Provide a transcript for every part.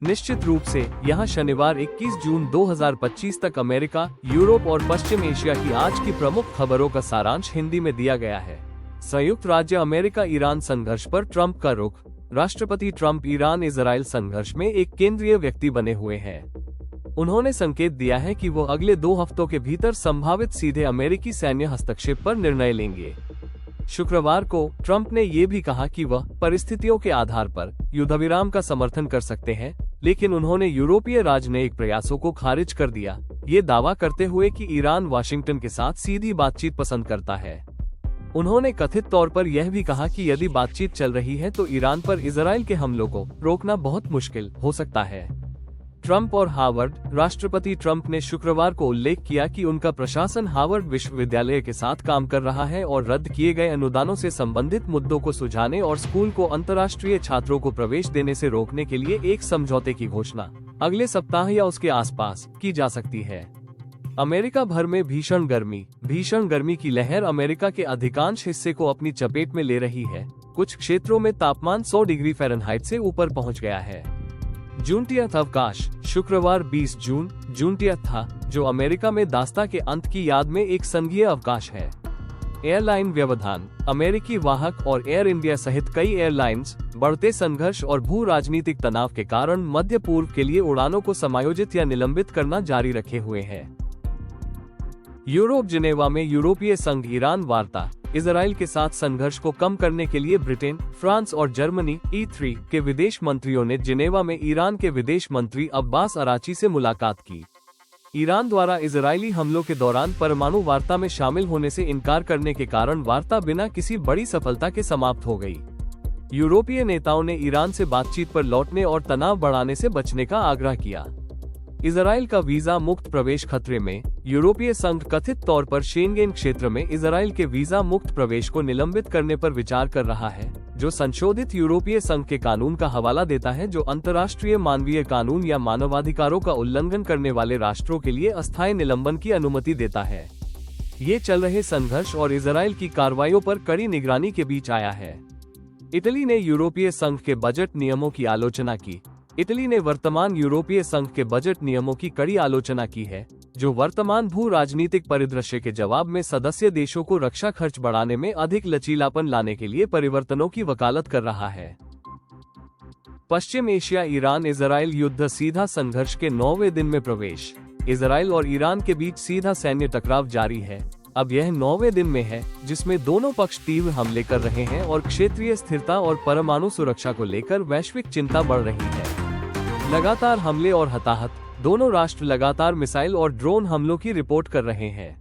निश्चित रूप से यहाँ शनिवार 21 जून 2025 तक अमेरिका, यूरोप और पश्चिम एशिया की आज की प्रमुख खबरों का सारांश हिंदी में दिया गया है। संयुक्त राज्य अमेरिका ईरान संघर्ष पर ट्रंप का रुख। राष्ट्रपति ट्रंप ईरान इजराइल संघर्ष में एक केंद्रीय व्यक्ति बने हुए हैं। उन्होंने संकेत दिया है कि वो अगले 2 हफ्तों के भीतर संभावित सीधे अमेरिकी सैन्य हस्तक्षेप पर निर्णय लेंगे। शुक्रवार को ट्रंप ने ये भी कहा कि वह परिस्थितियों के आधार पर युद्धविराम का समर्थन कर सकते हैं, लेकिन उन्होंने यूरोपीय राजनयिक प्रयासों को खारिज कर दिया, ये दावा करते हुए कि ईरान वाशिंगटन के साथ सीधी बातचीत पसंद करता है। उन्होंने कथित तौर पर यह भी कहा कि यदि बातचीत चल रही है तो ईरान पर इजराइल के हमलों को रोकना बहुत मुश्किल हो सकता है। ट्रंप और हार्वर्ड। राष्ट्रपति ट्रंप ने शुक्रवार को उल्लेख किया कि उनका प्रशासन हार्वर्ड विश्वविद्यालय के साथ काम कर रहा है और रद्द किए गए अनुदानों से संबंधित मुद्दों को सुलझाने और स्कूल को अंतर्राष्ट्रीय छात्रों को प्रवेश देने से रोकने के लिए एक समझौते की घोषणा अगले सप्ताह या उसके आसपास की जा सकती है। अमेरिका भर में भीषण गर्मी की लहर अमेरिका के अधिकांश हिस्से को अपनी चपेट में ले रही है। कुछ क्षेत्रों में तापमान 100 डिग्री फ़ारेनहाइट से ऊपर पहुंच गया है। जूनटियथ अवकाश। शुक्रवार 20 जून जूनटियथ था, जो अमेरिका में दास्ता के अंत की याद में एक संघीय अवकाश है। एयरलाइन व्यवधान। अमेरिकी वाहक और एयर इंडिया सहित कई एयरलाइंस बढ़ते संघर्ष और भू राजनीतिक तनाव के कारण मध्य पूर्व के लिए उड़ानों को समायोजित या निलंबित करना जारी रखे हुए हैं। यूरोप। जिनेवा में यूरोपीय संघ ईरान वार्ता। इजराइल के साथ संघर्ष को कम करने के लिए ब्रिटेन, फ्रांस और जर्मनी E3 के विदेश मंत्रियों ने जिनेवा में ईरान के विदेश मंत्री अब्बास अराची से मुलाकात की। ईरान द्वारा इजरायली हमलों के दौरान परमाणु वार्ता में शामिल होने से इनकार करने के कारण वार्ता बिना किसी बड़ी सफलता के समाप्त हो गई। यूरोपीय नेताओं ने ईरान से बातचीत पर लौटने और तनाव बढ़ाने से बचने का आग्रह किया। इजराइल का वीजा मुक्त प्रवेश खतरे में। यूरोपीय संघ कथित तौर पर शेंगेन क्षेत्र में इजराइल के वीजा मुक्त प्रवेश को निलंबित करने पर विचार कर रहा है, जो संशोधित यूरोपीय संघ के कानून का हवाला देता है, जो अंतर्राष्ट्रीय मानवीय कानून या मानवाधिकारों का उल्लंघन करने वाले राष्ट्रों के लिए अस्थायी निलंबन की अनुमति देता है। ये चल रहे संघर्ष और इजराइल की कार्रवाइयों पर कड़ी निगरानी के बीच आया है। इटली ने यूरोपीय संघ के बजट नियमों की आलोचना की। इटली ने वर्तमान यूरोपीय संघ के बजट नियमों की कड़ी आलोचना की है, जो वर्तमान भू राजनीतिक परिदृश्य के जवाब में सदस्य देशों को रक्षा खर्च बढ़ाने में अधिक लचीलापन लाने के लिए परिवर्तनों की वकालत कर रहा है। पश्चिम एशिया। ईरान इजराइल युद्ध सीधा संघर्ष के 9वें दिन में प्रवेश। इजराइल और ईरान के बीच सीधा सैन्य टकराव जारी है। अब यह 9वें दिन में है, जिसमें दोनों पक्ष तीव्र हमले कर रहे हैं और क्षेत्रीय स्थिरता और परमाणु सुरक्षा को लेकर वैश्विक चिंता बढ़ रही है। लगातार हमले और हताहत। दोनों राष्ट्र लगातार मिसाइल और ड्रोन हमलों की रिपोर्ट कर रहे हैं।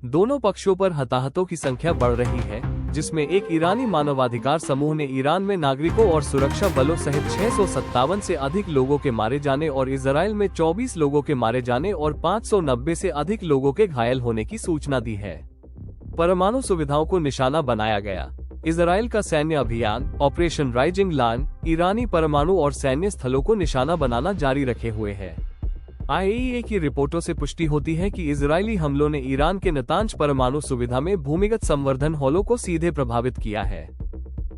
दोनों पक्षों पर हताहतों की संख्या बढ़ रही है, जिसमें एक ईरानी मानवाधिकार समूह ने ईरान में नागरिकों और सुरक्षा बलों सहित 657 से अधिक लोगों के मारे जाने और इजराइल में 24 लोगों के मारे जाने और 590 से अधिक लोगों के घायल होने की सूचना दी है। परमाणु सुविधाओं को निशाना बनाया गया। इजराइल का सैन्य अभियान ऑपरेशन राइजिंग लायन ईरानी परमाणु और सैन्य स्थलों को निशाना बनाना जारी रखे हुए है। IAEA की रिपोर्टों से पुष्टि होती है कि इजरायली हमलों ने ईरान के नतांज परमाणु सुविधा में भूमिगत संवर्धन हॉलों को सीधे प्रभावित किया है।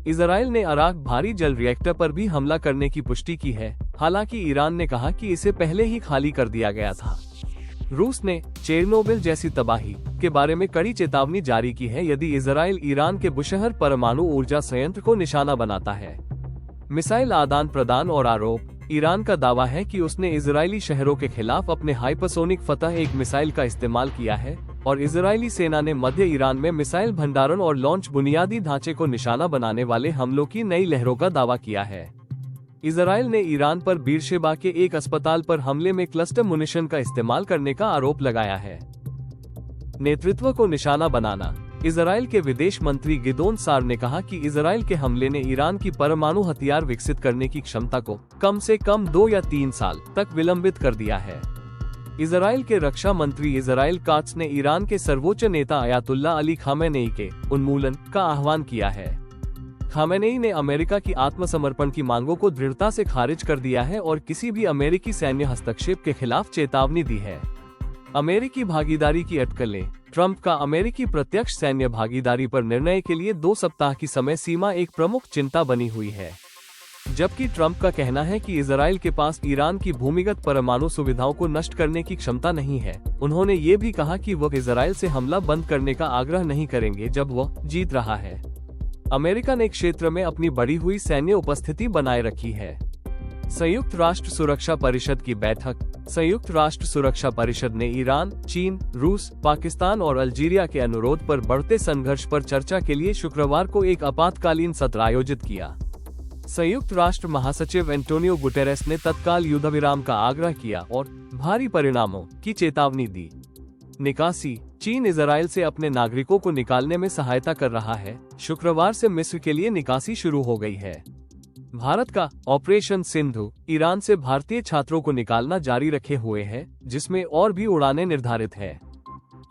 इजराइल ने अराक भारी जल रिएक्टर पर भी हमला करने की पुष्टि की है, हालांकि ईरान ने कहा कि इसे पहले ही खाली कर दिया गया था। रूस ने चेरनोबिल जैसी तबाही के बारे में कड़ी चेतावनी जारी की है यदि इजराइल ईरान के बुशहर परमाणु ऊर्जा संयंत्र को निशाना बनाता है। मिसाइल आदान प्रदान और आरोप। ईरान का दावा है कि उसने इजरायली शहरों के खिलाफ अपने हाइपरसोनिक फतह एक मिसाइल का इस्तेमाल किया है और इजरायली सेना ने मध्य ईरान में मिसाइल भंडारण और लॉन्च बुनियादी ढांचे को निशाना बनाने वाले हमलों की नई लहरों का दावा किया है। इजराइल ने ईरान पर बीरशेबा के एक अस्पताल पर हमले में क्लस्टर मुनिशन का इस्तेमाल करने का आरोप लगाया है। नेतृत्व को निशाना बनाना। इजराइल के विदेश मंत्री गिदोन सार ने कहा कि इजराइल के हमले ने ईरान की परमाणु हथियार विकसित करने की क्षमता को कम से कम 2 या 3 साल तक विलंबित कर दिया है। इजराइल के रक्षा मंत्री इजराइल कात्स ने ईरान के सर्वोच्च नेता अयातुल्ला अली खामेनेई के उन्मूलन का आह्वान किया है। खामेनेई ने अमेरिका की आत्मसमर्पण की मांगों को दृढ़ता से खारिज कर दिया है और किसी भी अमेरिकी सैन्य हस्तक्षेप के खिलाफ चेतावनी दी है। अमेरिकी भागीदारी की अटकलें। ट्रंप का अमेरिकी प्रत्यक्ष सैन्य भागीदारी पर निर्णय के लिए 2 सप्ताह की समय सीमा एक प्रमुख चिंता बनी हुई है। जबकि ट्रंप का कहना है कि इजराइल के पास ईरान की भूमिगत परमाणु सुविधाओं को नष्ट करने की क्षमता नहीं है। उन्होंने ये भी कहा कि वह इजराइल से हमला बंद करने का आग्रह नहीं करेंगे जब वह जीत रहा है। अमेरिका ने क्षेत्र में अपनी बढ़ी हुई सैन्य उपस्थिति बनाए रखी है। संयुक्त राष्ट्र सुरक्षा परिषद की बैठक। संयुक्त राष्ट्र सुरक्षा परिषद ने ईरान, चीन, रूस, पाकिस्तान और अल्जीरिया के अनुरोध पर बढ़ते संघर्ष पर चर्चा के लिए शुक्रवार को एक आपातकालीन सत्र आयोजित किया। संयुक्त राष्ट्र महासचिव एंटोनियो गुटेरेस ने तत्काल युद्धविराम का आग्रह किया और भारी परिणामों की चेतावनी दी। निकासी। चीन इजराइल से अपने नागरिकों को निकालने में सहायता कर रहा है। शुक्रवार से मिस्र के लिए निकासी शुरू हो गई है। भारत का ऑपरेशन सिंधु ईरान से भारतीय छात्रों को निकालना जारी रखे हुए है, जिसमें और भी उड़ानें निर्धारित है।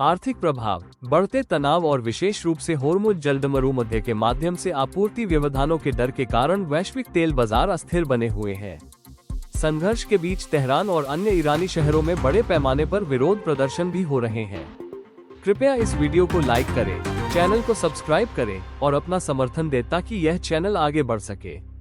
आर्थिक प्रभाव। बढ़ते तनाव और विशेष रूप से होर्मुज जलदमरुमध्य के माध्यम से आपूर्ति व्यवधानों के डर के कारण वैश्विक तेल बाजार अस्थिर बने हुए हैं। संघर्ष के बीच तेहरान और अन्य ईरानी शहरों में बड़े पैमाने पर विरोध प्रदर्शन भी हो रहे हैं। कृपया इस वीडियो को लाइक करें, चैनल को सब्सक्राइब करें और अपना समर्थन दें ताकि यह चैनल आगे बढ़ सके।